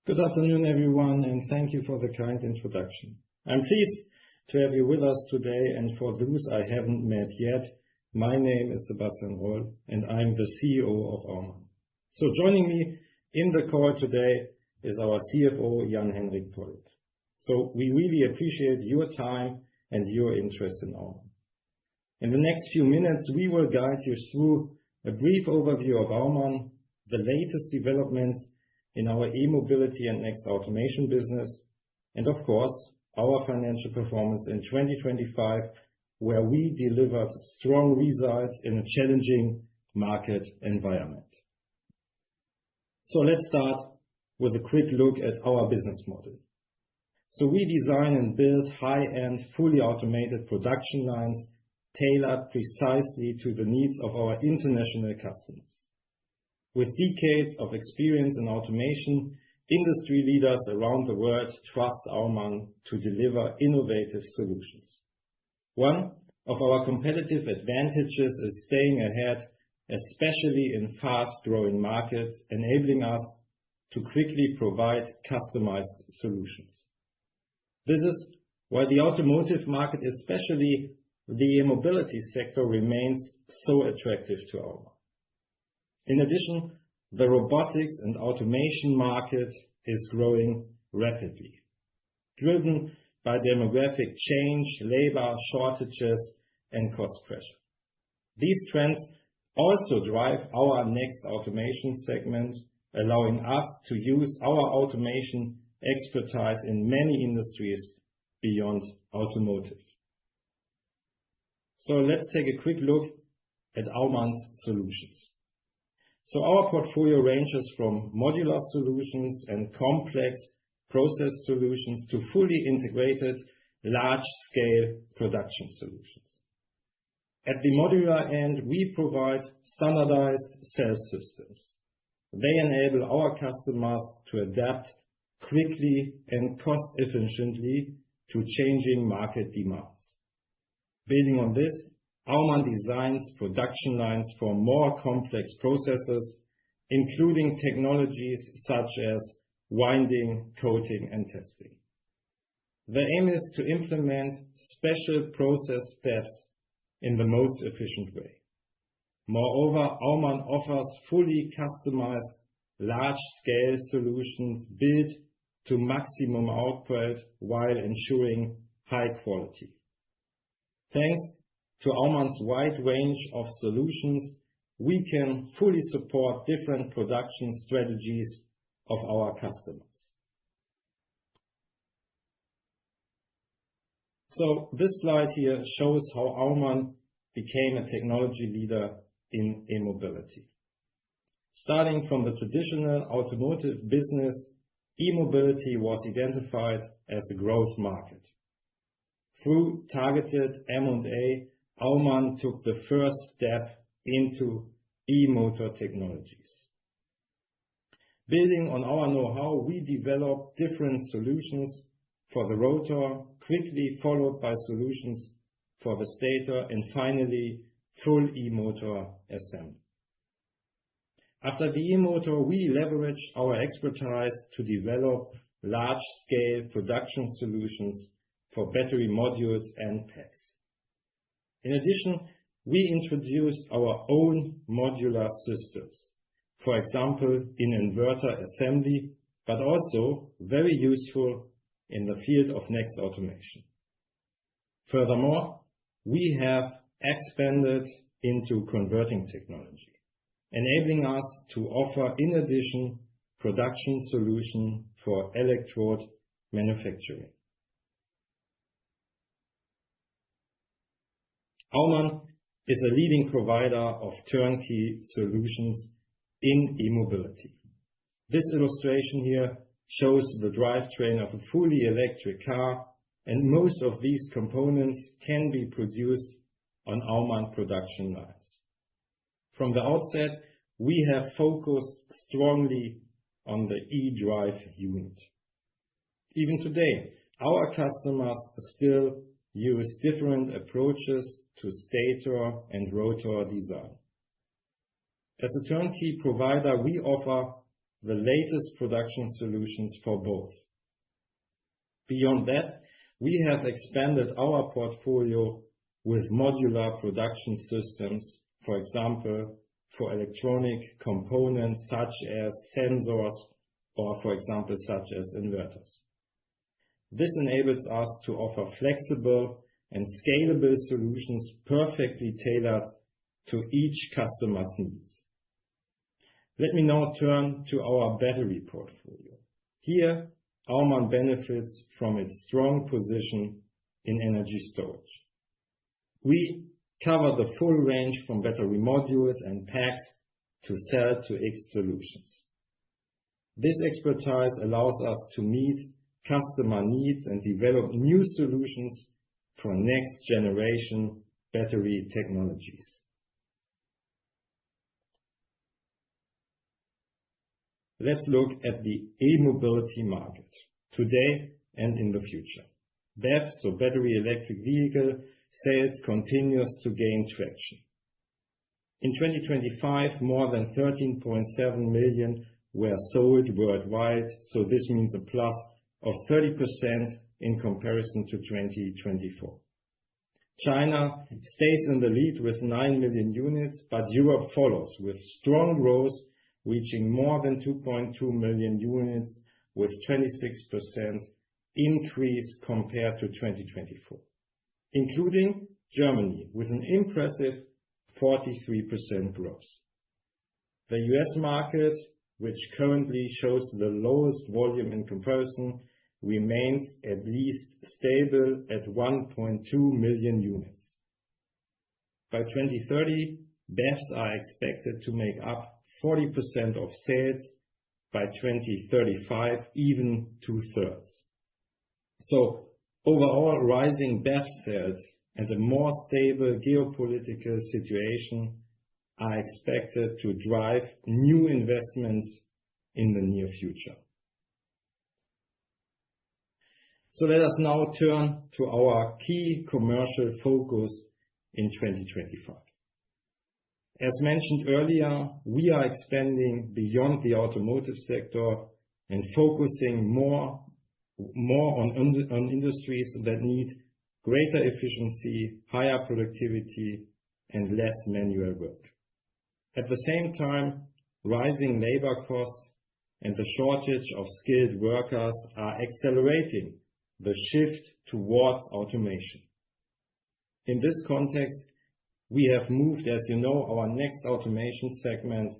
Good afternoon, everyone, and thank you for the kind introduction. I'm pleased to have you with us today, and for those I haven't met yet, my name is Sebastian Roll, and I'm the CEO of Aumann. So joining me in the call today is our CFO, Jan-Henrik Pollitt. So we really appreciate your time and your interest in Aumann. In the next few minutes, we will guide you through a brief overview of Aumann, the latest developments in our e-mobility and next automation business, and of course, our financial performance in 2025, where we delivered strong results in a challenging market environment. So let's start with a quick look at our business model. So we design and build high-end, fully automated production lines tailored precisely to the needs of our international customers. With decades of experience in automation, industry leaders around the world trust Aumann to deliver innovative solutions. One of our competitive advantages is staying ahead, especially in fast-growing markets, enabling us to quickly provide customized solutions. This is why the automotive market, especially the e-mobility sector, remains so attractive to Aumann. In addition, the robotics and automation market is growing rapidly, driven by demographic change, labor shortages, and cost pressure. These trends also drive our next automation segment, allowing us to use our automation expertise in many industries beyond automotive. So let's take a quick look at Aumann's solutions. So our portfolio ranges from modular solutions and complex process solutions to fully integrated large-scale production solutions. At the modular end, we provide standardized cell systems. They enable our customers to adapt quickly and cost-efficiently to changing market demands. Building on this, Aumann designs production lines for more complex processes, including technologies such as winding, coating, and testing. The aim is to implement special process steps in the most efficient way. Moreover, Aumann offers fully customized large-scale solutions built to maximum output while ensuring high quality. Thanks to Aumann's wide range of solutions, we can fully support different production strategies of our customers. So this slide here shows how Aumann became a technology leader in e-mobility. Starting from the traditional automotive business, e-mobility was identified as a growth market. Through targeted M&A, Aumann took the first step into e-motor technologies. Building on our know-how, we developed different solutions for the rotor, quickly followed by solutions for the stator, and finally, full e-motor assembly. After the e-motor, we leveraged our expertise to develop large-scale production solutions for battery modules and packs. In addition, we introduced our own modular systems, for example, in inverter assembly, but also very useful in the field of next automation. Furthermore, we have expanded into converting technology, enabling us to offer, in addition, production solution for electrode manufacturing. Aumann is a leading provider of turnkey solutions in e-mobility. This illustration here shows the drivetrain of a fully electric car, and most of these components can be produced on Aumann production lines. From the outset, we have focused strongly on the e-drive unit. Even today, our customers still use different approaches to stator and rotor design. As a turnkey provider, we offer the latest production solutions for both. Beyond that, we have expanded our portfolio with modular production systems, for example, for electronic components such as sensors or, for example, such as inverters. This enables us to offer flexible and scalable solutions perfectly tailored to each customer's needs. Let me now turn to our battery portfolio. Here, Aumann benefits from its strong position in energy storage. We cover the full range from battery modules and packs to cell-to-X solutions. This expertise allows us to meet customer needs and develop new solutions for next-generation battery technologies. Let's look at the e-mobility market today and in the future. BEV, so battery electric vehicle, sales continues to gain traction. In 2025, more than 13.7 million were sold worldwide, so this means a plus of 30% in comparison to 2024. China stays in the lead with 9 million units, but Europe follows with strong growth, reaching more than 2.2 million units with 26% increase compared to 2024, including Germany with an impressive 43% growth. The US market, which currently shows the lowest volume in comparison, remains at least stable at 1.2 million units. By 2030, BEVs are expected to make up 40% of sales, by 2035 even 2/3. So overall, rising BEV sales and a more stable geopolitical situation are expected to drive new investments in the near future. So let us now turn to our key commercial focus in 2025. As mentioned earlier, we are expanding beyond the automotive sector and focusing more on industries that need greater efficiency, higher productivity, and less manual work. At the same time, rising labor costs and the shortage of skilled workers are accelerating the shift towards automation. In this context, we have moved, as you know, our next automation segment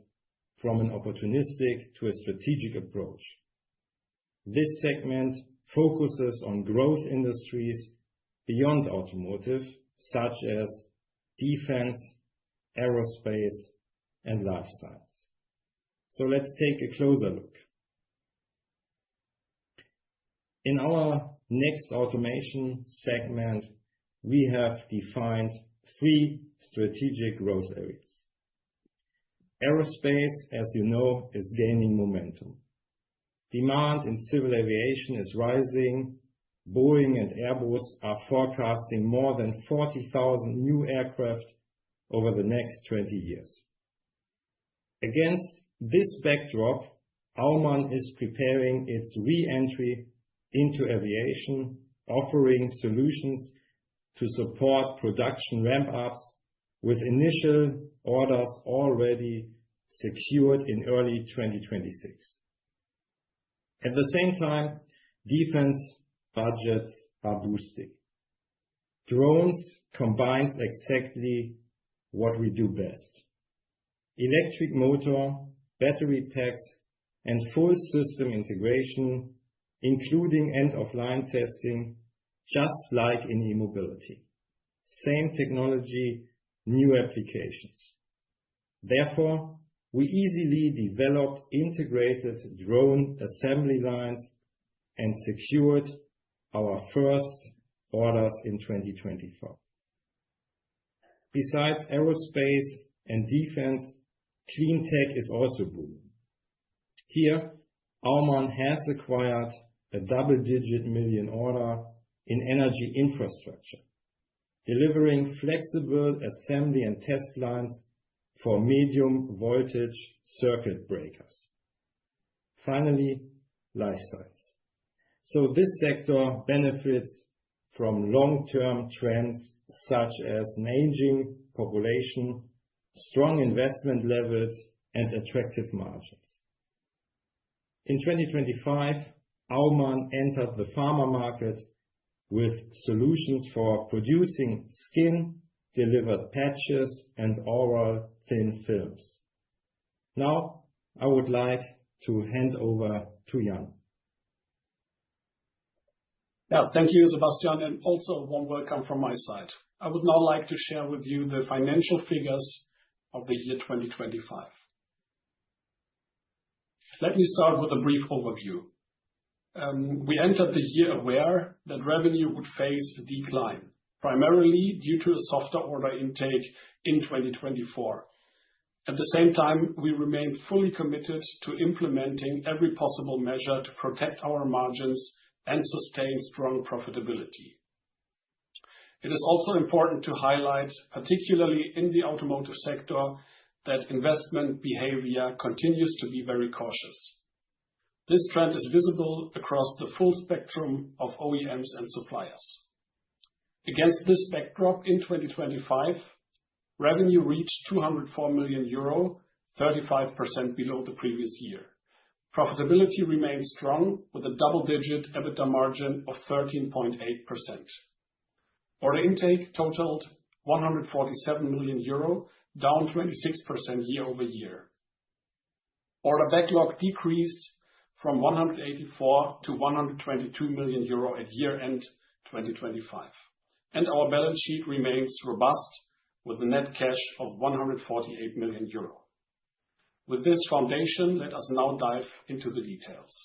from an opportunistic to a strategic approach. This segment focuses on growth industries beyond automotive, such as defense, aerospace, and life science. So let's take a closer look. In our next automation segment, we have defined 3 strategic growth areas. Aerospace, as you know, is gaining momentum. Demand in civil aviation is rising. Boeing and Airbus are forecasting more than 40,000 new aircraft over the next 20 years. Against this backdrop, Aumann is preparing its re-entry into aviation, offering solutions to support production ramp-ups with initial orders already secured in early 2026. At the same time, defense budgets are boosting. Drones combines exactly what we do best. Electric motor, battery packs, and full system integration, including end-of-line testing, just like in e-mobility. Same technology, new applications. Therefore, we easily developed integrated drone assembly lines and secured our first orders in 2024. Besides aerospace and defense, clean tech is also booming. Here, Aumann has acquired a double-digit million order in energy infrastructure, delivering flexible assembly and test lines for medium voltage circuit breakers. Finally, life science. So this sector benefits from long-term trends such as an aging population, strong investment levels, and attractive margins. In 2025, Aumann entered the pharma market with solutions for producing skin-delivered patches and oral thin films. Now, I would like to hand over to Jan. Yeah, thank you, Sebastian, and also a warm welcome from my side. I would now like to share with you the financial figures of the year 2025. Let me start with a brief overview. We entered the year aware that revenue would face a decline, primarily due to a softer order intake in 2024. At the same time, we remained fully committed to implementing every possible measure to protect our margins and sustain strong profitability. It is also important to highlight, particularly in the automotive sector, that investment behavior continues to be very cautious. This trend is visible across the full spectrum of OEMs and suppliers. Against this backdrop, in 2025, revenue reached 204 million euro, 35% below the previous year. Profitability remained strong with a double-digit EBITDA margin of 13.8%. Order intake totaled 147 million euro, down 26% year-over-year. Order backlog decreased from 184 to 122 million euro at year-end 2025. Our balance sheet remains robust with a net cash of 148 million euro. With this foundation, let us now dive into the details.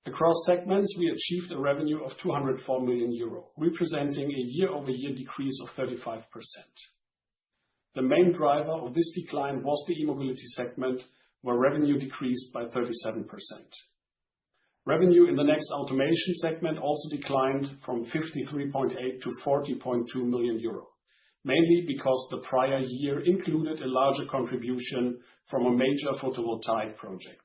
Across segments, we achieved a revenue of 204 million euro, representing a year-over-year decrease of 35%. The main driver of this decline was the e-mobility segment, where revenue decreased by 37%. Revenue in the next automation segment also declined from 53.8 to 40.2 million euro, mainly because the prior year included a larger contribution from a major photovoltaic project.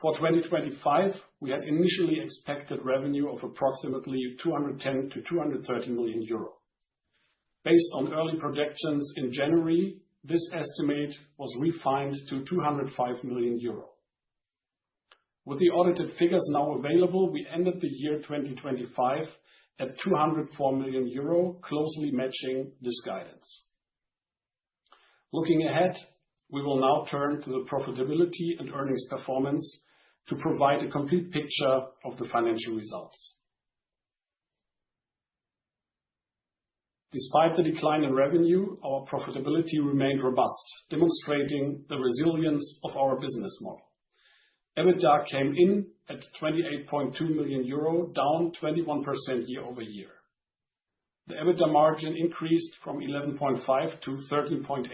For 2025, we had initially expected revenue of approximately 210 to 230 million euro. Based on early projections in January, this estimate was refined to 205 million euro. With the audited figures now available, we ended the year 2025 at 204 million euro, closely matching this guidance. Looking ahead, we will now turn to the profitability and earnings performance to provide a complete picture of the financial results. Despite the decline in revenue, our profitability remained robust, demonstrating the resilience of our business model. EBITDA came in at 28.2 million euro, down 21% year-over-year. The EBITDA margin increased from 11.5% to 13.8%.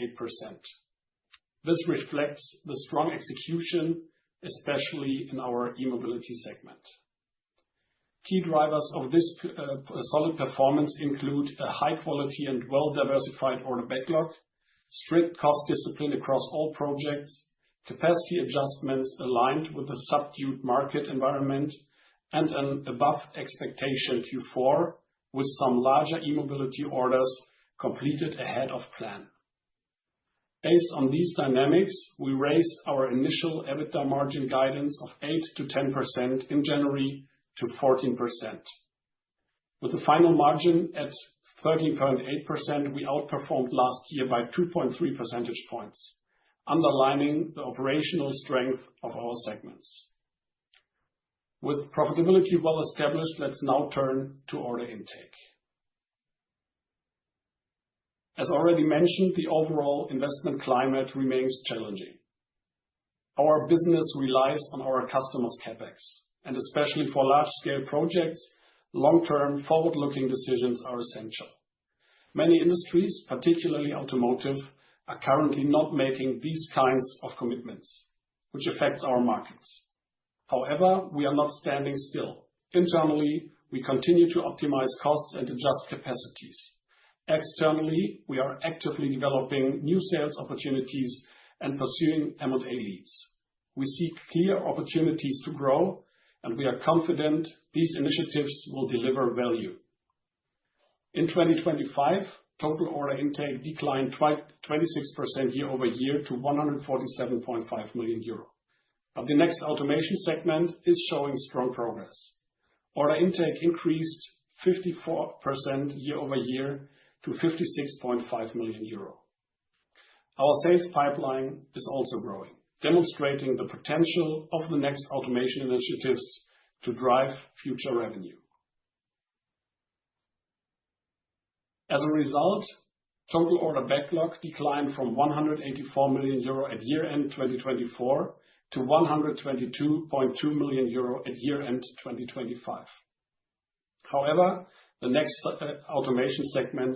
This reflects the strong execution, especially in our e-mobility segment. Key drivers of this solid performance include a high quality and well-diversified order backlog, strict cost discipline across all projects, capacity adjustments aligned with the subdued market environment, and an above expectation Q4 with some larger e-mobility orders completed ahead of plan. Based on these dynamics, we raised our initial EBITDA margin guidance of 8% to 10% in January to 14%. With the final margin at 13.8%, we outperformed last year by 2.3 percentage points, underlining the operational strength of our segments. With profitability well established, let's now turn to order intake. As already mentioned, the overall investment climate remains challenging. Our business relies on our customers' CapEx, and especially for large-scale projects, long-term, forward-looking decisions are essential. Many industries, particularly automotive, are currently not making these kinds of commitments, which affects our markets. However, we are not standing still. Internally, we continue to optimize costs and adjust capacities. Externally, we are actively developing new sales opportunities and pursuing M&A leads. We see clear opportunities to grow, and we are confident these initiatives will deliver value. In 2025, total order intake declined 26% year-over-year to 147.5 million euro. But the Next Automation segment is showing strong progress. Order intake increased 54% year-over-year to 56.5 million euro. Our sales pipeline is also growing, demonstrating the potential of the Next Automation initiatives to drive future revenue. As a result, total order backlog declined from 184 million euro at year-end 2024 to 122.2 million euro at year-end 2025. However, the Next Automation segment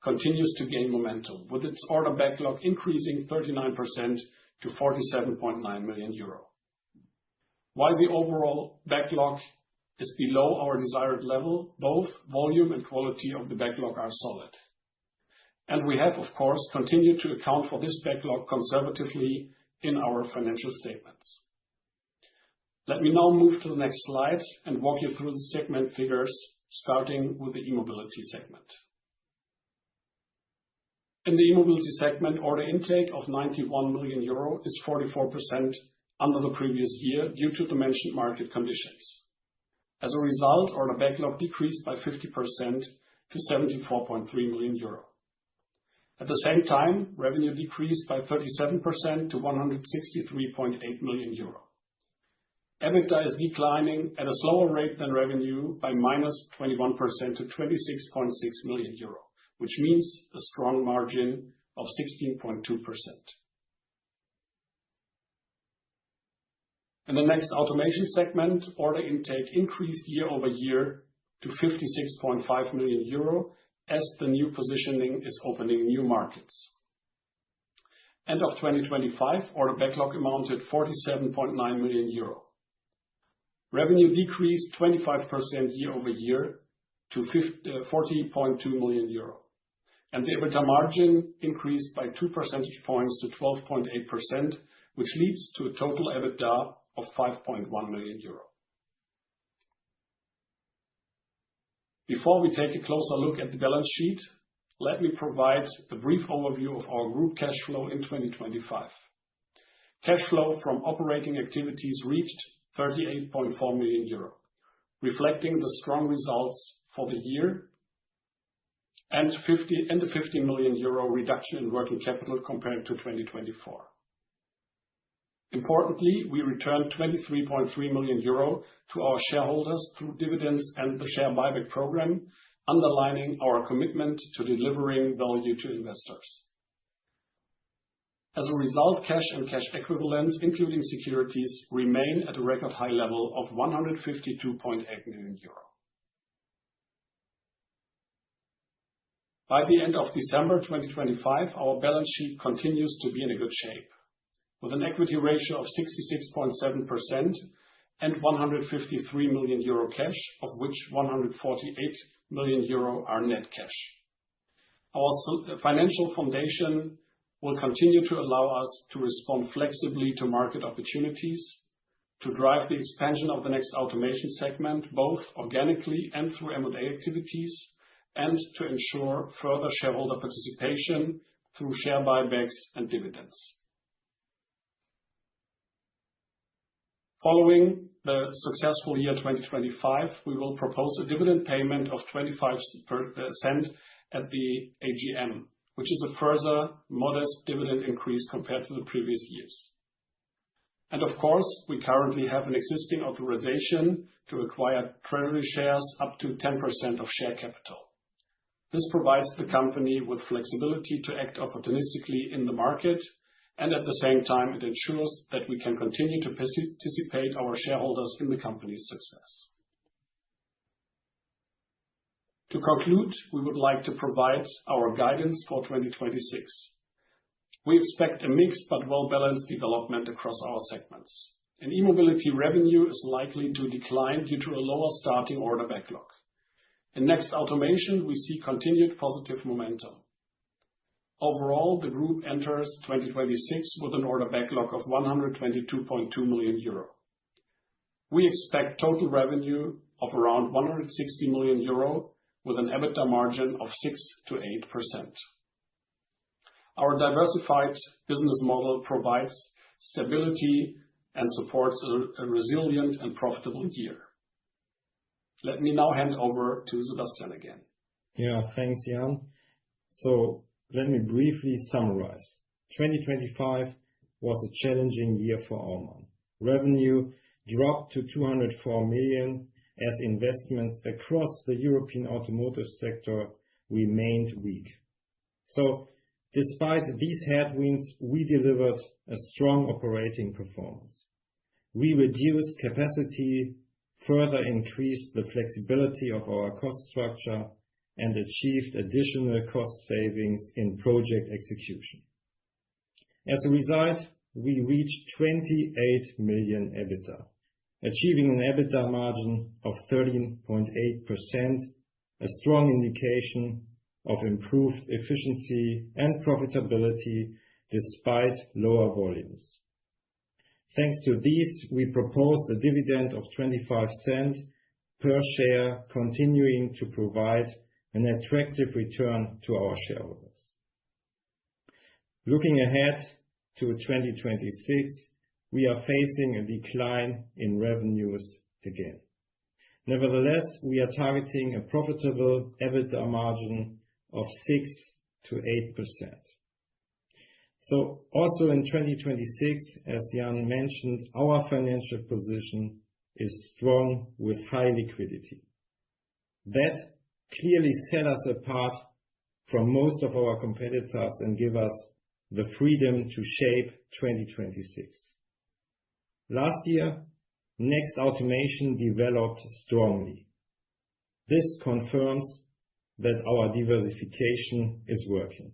continues to gain momentum, with its order backlog increasing 39% to 47.9 million euro. While the overall backlog is below our desired level, both volume and quality of the backlog are solid. And we have, of course, continued to account for this backlog conservatively in our financial statements. Let me now move to the next slide and walk you through the segment figures, starting with the E-Mobility segment. In the E-Mobility segment, order intake of 91 million euro is 44% under the previous year due to the mentioned market conditions. As a result, order backlog decreased by 50% to 74.3 million euro. At the same time, revenue decreased by 37% to 163.8 million euro. EBITDA is declining at a slower rate than revenue by -21% to 26.6 million euro, which means a strong margin of 16.2%. In the Next Automation segment, order intake increased year-over-year to 56.5 million euro as the new positioning is opening new markets. End of 2025, order backlog amounted 47.9 million euro. Revenue decreased 25% year-over-year to 40.2 million euro. And the EBITDA margin increased by 2 percentage points to 12.8%, which leads to a total EBITDA of 5.1 million euro. Before we take a closer look at the balance sheet, let me provide a brief overview of our group cash flow in 2025. Cash flow from operating activities reached 38.4 million euro, reflecting the strong results for the year and the 50 million euro reduction in working capital compared to 2024. Importantly, we returned 23.3 million euro to our shareholders through dividends and the share buyback program, underlining our commitment to delivering value to investors. As a result, cash and cash equivalents, including securities, remain at a record high level of 152.8 million euro. By the end of December 2025, our balance sheet continues to be in a good shape, with an equity ratio of 66.7% and 153 million euro cash, of which 148 million euro are net cash. Our financial foundation will continue to allow us to respond flexibly to market opportunities, to drive the expansion of the Next Automation segment, both organically and through M&A activities, and to ensure further shareholder participation through share buybacks and dividends. Following the successful year 2025, we will propose a dividend payment of 25% at the AGM, which is a further modest dividend increase compared to the previous years. And of course, we currently have an existing authorization to acquire treasury shares up to 10% of share capital. This provides the company with flexibility to act opportunistically in the market, and at the same time, it ensures that we can continue to participate our shareholders in the company's success. To conclude, we would like to provide our guidance for 2026. We expect a mixed but well-balanced development across our segments. In E-Mobility, revenue is likely to decline due to a lower starting order backlog. In Next Automation, we see continued positive momentum. Overall, the group enters 2026 with an order backlog of 122.2 million euro. We expect total revenue of around 160 million euro with an EBITDA margin of 6%-8%. Our diversified business model provides stability and supports a resilient and profitable year. Let me now hand over to Sebastian again. Yeah, thanks, Jan. Let me briefly summarize. 2025 was a challenging year for Aumann. Revenue dropped to 204 million as investments across the European automotive sector remained weak. Despite these headwinds, we delivered a strong operating performance. We reduced capacity, further increased the flexibility of our cost structure, and achieved additional cost savings in project execution. As a result, we reached 28 million EBITDA, achieving an EBITDA margin of 13.8%, a strong indication of improved efficiency and profitability despite lower volumes. Thanks to this, we propose a dividend of 0.25 per share, continuing to provide an attractive return to our shareholders. Looking ahead to 2026, we are facing a decline in revenues again. Nevertheless, we are targeting a profitable EBITDA margin of 6%-8%. Also in 2026, as Jan mentioned, our financial position is strong with high liquidity. That clearly set us apart from most of our competitors and give us the freedom to shape 2026. Last year, Next Automation developed strongly. This confirms that our diversification is working.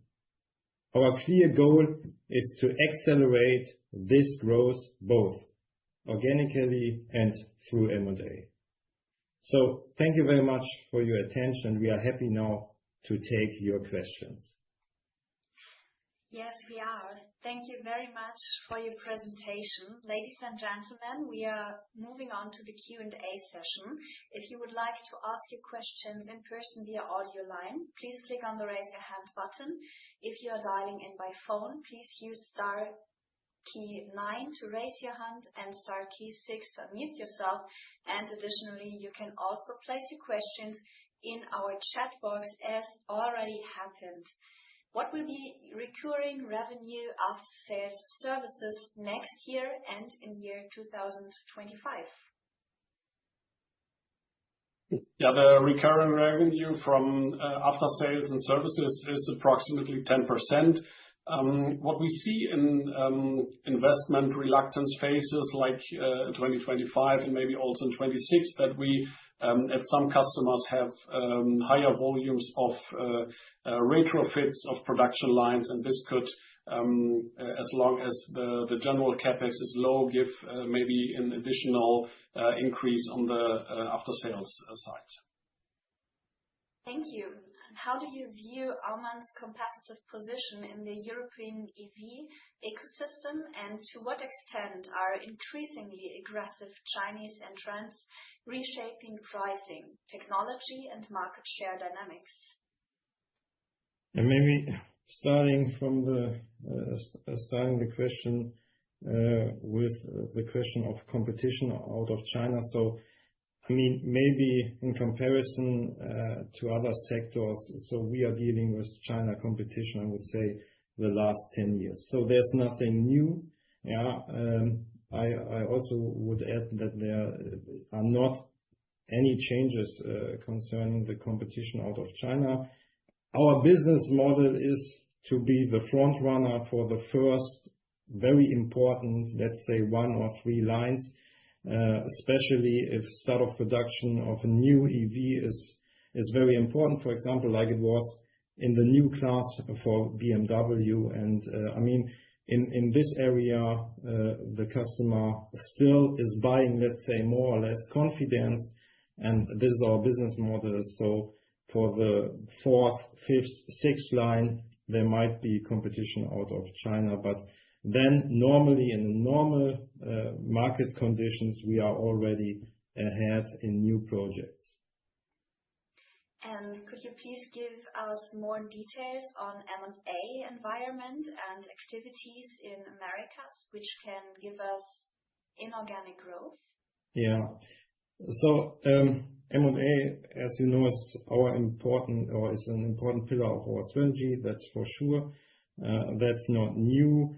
Our clear goal is to accelerate this growth both organically and through M&A. Thank you very much for your attention. We are happy now to take your questions. Yes, we are. Thank you very much for your presentation. Ladies and gentlemen, we are moving on to the Q&A session. If you would like to ask your questions in person via audio line, please click on the Raise Your Hand button. If you are dialing in by phone, please use star key 9 to raise your hand and star key 6 to unmute yourself. Additionally, you can also place your questions in our chat box as already happened. What will be recurring revenue after sales services next year and in year 2025? Yeah, the recurring revenue from after sales and services is approximately 10%. What we see in investment reluctance phases like 2025 and maybe also in 2026, that we at some customers have higher volumes of retrofits of production lines, and this could, as long as the general CapEx is low, give maybe an additional increase on the after sales side. Thank you. How do you view Aumann's competitive position in the European EV ecosystem, and to what extent are increasingly aggressive Chinese entrants reshaping pricing, technology, and market share dynamics? Maybe starting the question with the question of competition out of China. I mean, maybe in comparison to other sectors, we are dealing with China competition, I would say, the last 10 years. There's nothing new. I also would add that there are not any changes concerning the competition out of China. Our business model is to be the front runner for the first very important, let's say, 1 or 3 lines, especially if start of production of a new EV is very important. For example, like it was in the new class for BMW. I mean, in this area, the customer still is buying, let's say, more or less confidence, and this is our business model. For the 4th, 5th, 6th line, there might be competition out of China. But then normally in normal market conditions, we are already ahead in new projects. And could you please give us more details on M&A environment and activities in Americas, which can give us inorganic growth? Yeah. So M&A, as you know, is an important pillar of our strategy. That's for sure. That's not new.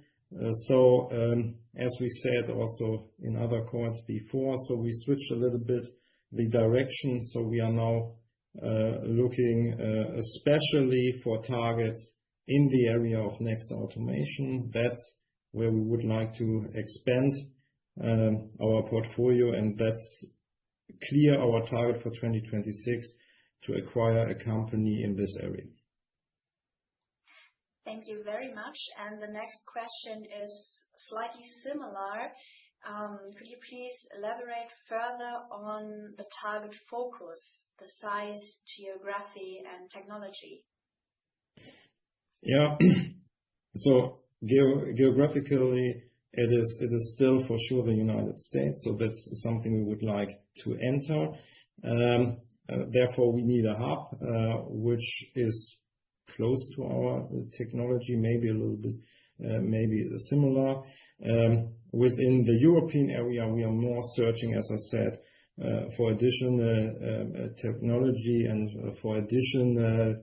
So as we said also in other calls before, so we switched a little bit the direction. So we are now looking especially for targets in the area of next automation. That's where we would like to expand our portfolio, and that's clear our target for 2026 to acquire a company in this area. Thank you very much. And the next question is slightly similar. Could you please elaborate further on the target focus, the size, geography, and technology? Yeah. So geographically, it is still for sure the United States. So that's something we would like to enter. Therefore, we need a hub which is close to our technology, maybe a little bit, maybe similar. Within the European area, we are more searching, as I said, for additional technology and for additional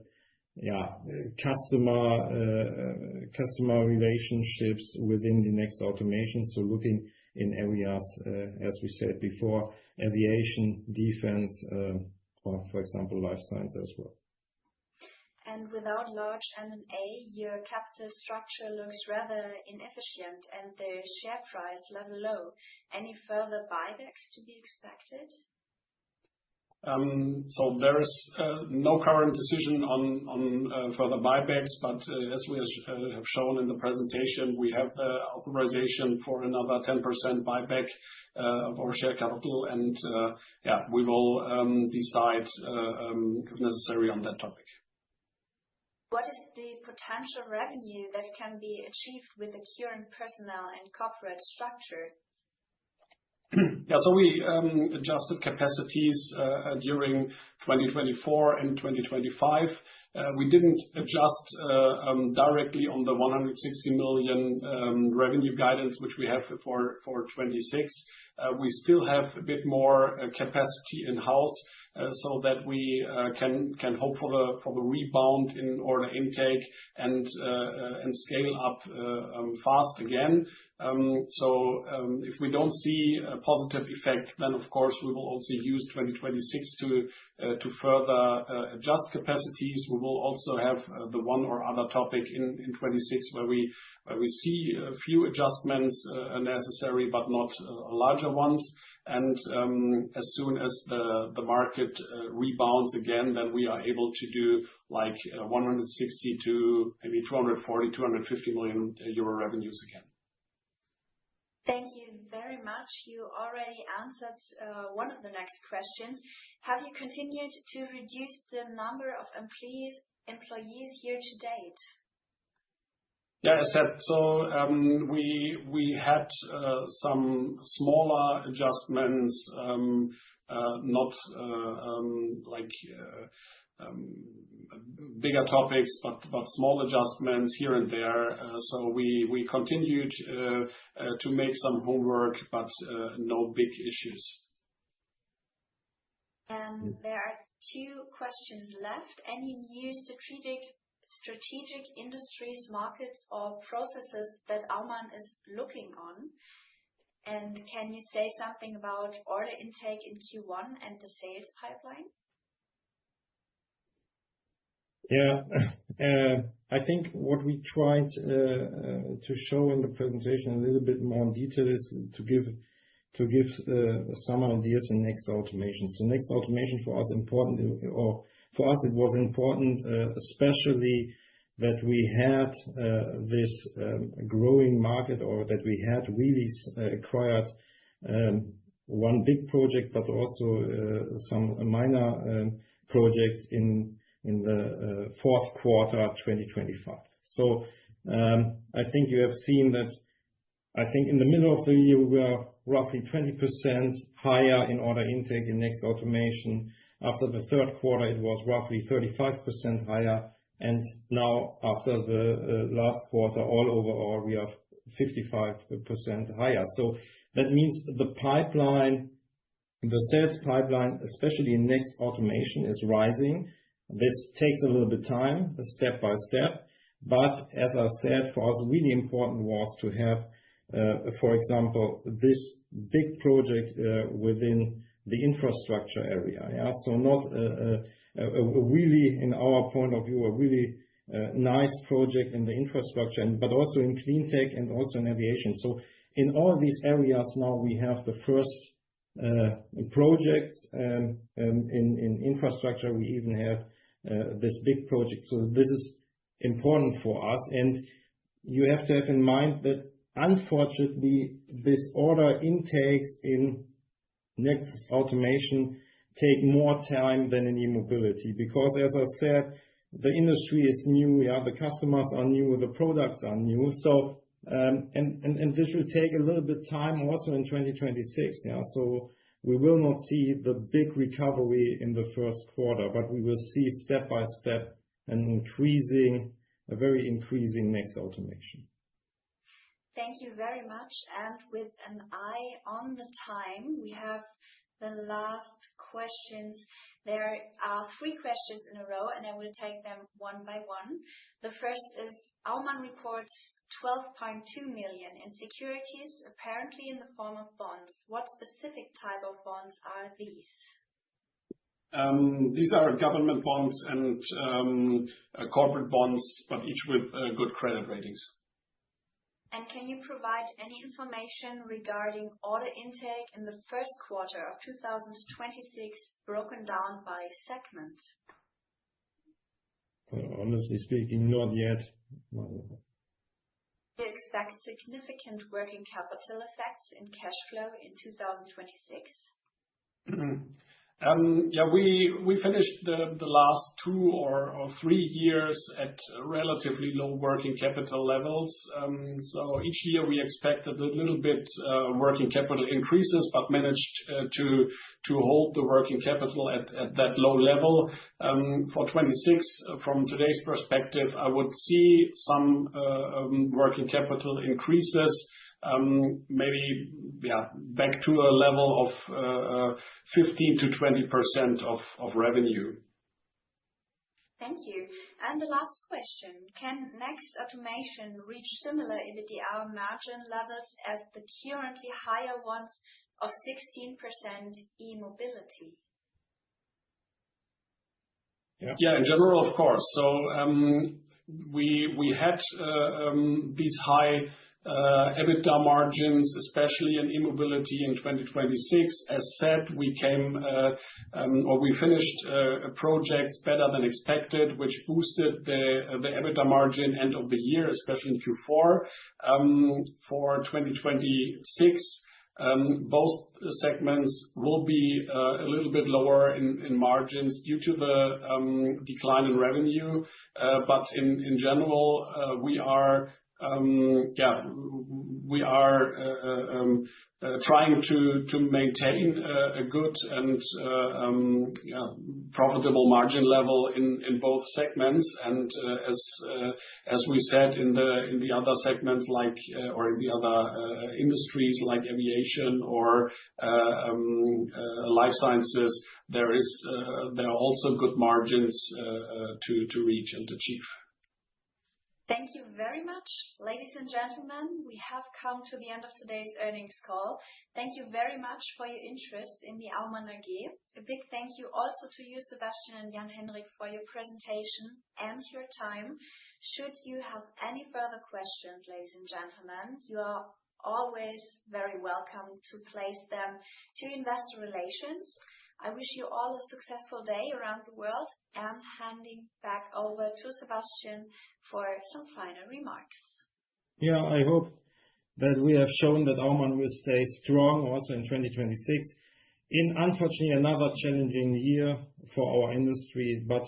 customer relationships within the next automation. So looking in areas, as we said before, aviation, defense, or for example, life science as well. And without large M&A, your capital structure looks rather inefficient and the share price level low. Any further buybacks to be expected? So there is no current decision on further buybacks, but as we have shown in the presentation, we have the authorization for another 10% buyback of our share capital, and we will decide if necessary on that topic. What is the potential revenue that can be achieved with the current personnel and corporate structure? Yeah, so we adjusted capacities during 2024 and 2025. We didn't adjust directly on the 160 million revenue guidance, which we have for 26. We still have a bit more capacity in-house, so that we can hope for the rebound in order intake and scale up fast again. So if we don't see a positive effect, then of course we will also use 2026 to further adjust capacities. We will also have the one or other topic in 26 where we see a few adjustments necessary, but not larger ones. And as soon as the market rebounds again, then we are able to do like 160 to maybe 240, 250 million euro revenues again. Thank you very much. You already answered one of the next questions. Have you continued to reduce the number of employees year to date? Yeah, as said, so we had some smaller adjustments, not like bigger topics, but small adjustments here and there. So we continued to make some homework, but no big issues. And there are two questions left. Any new strategic industries, markets, or processes that Aumann is looking on? And can you say something about order intake in Q1 and the sales pipeline? Yeah, I think what we tried to show in the presentation a little bit more in detail is to give some ideas in next automation. So next automation for us important, or for us it was important, especially that we had this growing market, or that we had really acquired one big project, but also some minor projects in the fourth quarter 2025. So I think you have seen that. I think in the middle of the year, we were roughly 20% higher in order intake in Next Automation. After the third quarter, it was roughly 35% higher. And now, after the last quarter, overall, we are 55% higher. So that means the pipeline, the sales pipeline, especially in Next Automation, is rising. This takes a little bit of time, step by step. But as I said, for us, really important was to have, for example, this big project within the infrastructure area. Yeah? So not a really, in our point of view, a really nice project in the infrastructure, but also in clean tech and also in aviation. So in all these areas now, we have the first projects. In infrastructure, we even have this big project. So this is important for us. And you have to have in mind that, unfortunately, this order intakes in Next Automation take more time than in e-mobility, because, as I said, the industry is new, yeah, the customers are new, the products are new. So, and this will take a little bit time also in 2026, yeah. So we will not see the big recovery in the first quarter, but we will see step by step a very increasing Next Automation. Thank you very much. And with an eye on the time, we have the last questions. There are 3 questions in a row, and I will take them one by one. The first is, Aumann reports 12.2 million in securities, apparently in the form of bonds. What specific type of bonds are these? These are government bonds and corporate bonds, but each with good credit ratings. And can you provide any information regarding order intake in the first quarter of 2026, broken down by segment? Honestly speaking, not yet. Do you expect significant working capital effects in cash flow in 2026? Yeah, we finished the last 2 or 3 years at relatively low working capital levels. So each year we expected a little bit working capital increases, but managed to hold the working capital at that low level. For 26, from today's perspective, I would see some working capital increases. Maybe, yeah, back to a level of 15 to 20% of revenue. Thank you. And the last question, can Next Automation reach similar EBITDA margin levels as the currently higher ones of 16% e-mobility? Yeah, in general, of course. So we had these high EBITDA margins, especially in e-mobility in 2026. As said, we finished projects better than expected, which boosted the EBITDA margin end of the year, especially in Q4. For 2026, both segments will be a little bit lower in margins due to the decline in revenue. But in general, we are trying to maintain a good and profitable margin level in both segments. And as we said in the other segments, like or in the other industries like aviation or life sciences, there are also good margins to reach and achieve. Thank you very much. Ladies and gentlemen, we have come to the end of today's earnings call. Thank you very much for your interest in the Aumann AG. A big thank you also to you, Sebastian and Jan-Henrik, for your presentation and your time. Should you have any further questions, ladies and gentlemen, you are always very welcome to place them to Investor Relations. I wish you all a successful day around the world, and handing back over to Sebastian for some final remarks. Yeah, I hope that we have shown that Aumann will stay strong also in 2026. In, unfortunately, another challenging year for our industry. But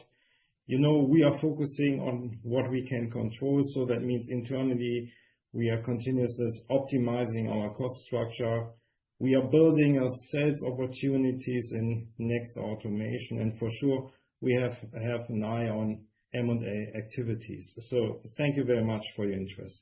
We are focusing on what we can control. So that means internally, we are continuously optimizing our cost structure. We are building sales opportunities in next automation. And for sure, we have an eye on M&A activities. So thank you very much for your interest.